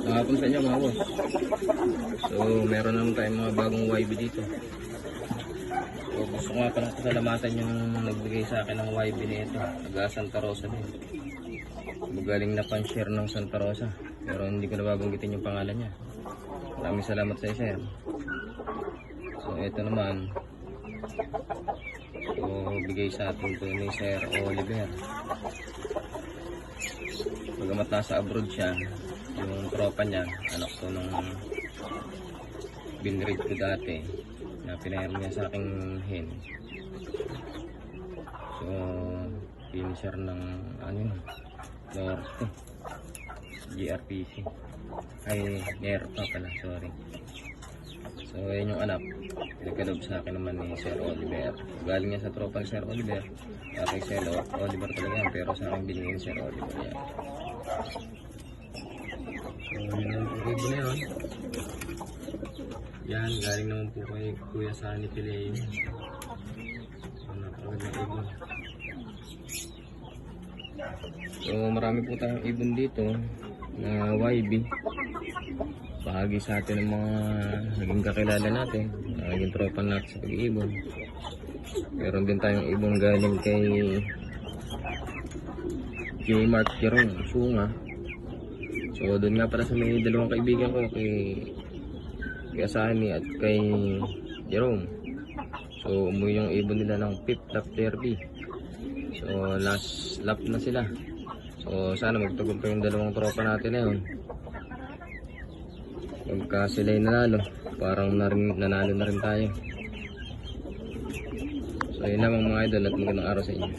Hapon sa inyo mga boss. So meron naman tayong mga bagong YB dito. So gusto ko nga palang pasalamatan yung nagbigay sa akin ng YB nito. Taga Santa Rosa din. Magaling na pan-share ng Santa Rosa. Pero hindi ko nababanggitin yung pangalan niya. Maraming salamat sa sir. So ito naman. So bigay sa atin ito ni Sir Oliver. Bagamat nasa abroad siya, yung tropa niya, anak ko nung binread ko dati na pinayar niya sa aking hen. So finisher ng Norte GRPC ay Nerpa pala, sorry. So yun yung anak, nagkalob sa akin naman ni Sir Oliver. Galing niya sa tropa ni Sir Oliver, kay Sir Oliver talaga yan, pero sa akin binigay ni Sir Oliver yan. So yun ang ribo na yun. Yan, galing naman po kay Kuya Sunny Pileo. So napakagandang ibon. So marami po tayong ibon dito na YB. Bahagi sa atin ng mga naging kakilala natin, naging tropa natin sa pag-iibon. Meron din tayong ibon galing kay Mark Jerome Sunga. So doon nga pala sa may dalawang kaibigan ko, kay Asani at kay Jerome. So umuwi yung ibon nila ng 5th lap derby. So last lap na sila. So sana magtagumpay yung dalawang tropa natin na yun. Pagka sila yung nanalo, parang nanalo na rin tayo. So yun lamang mga idol at magandang araw sa inyo.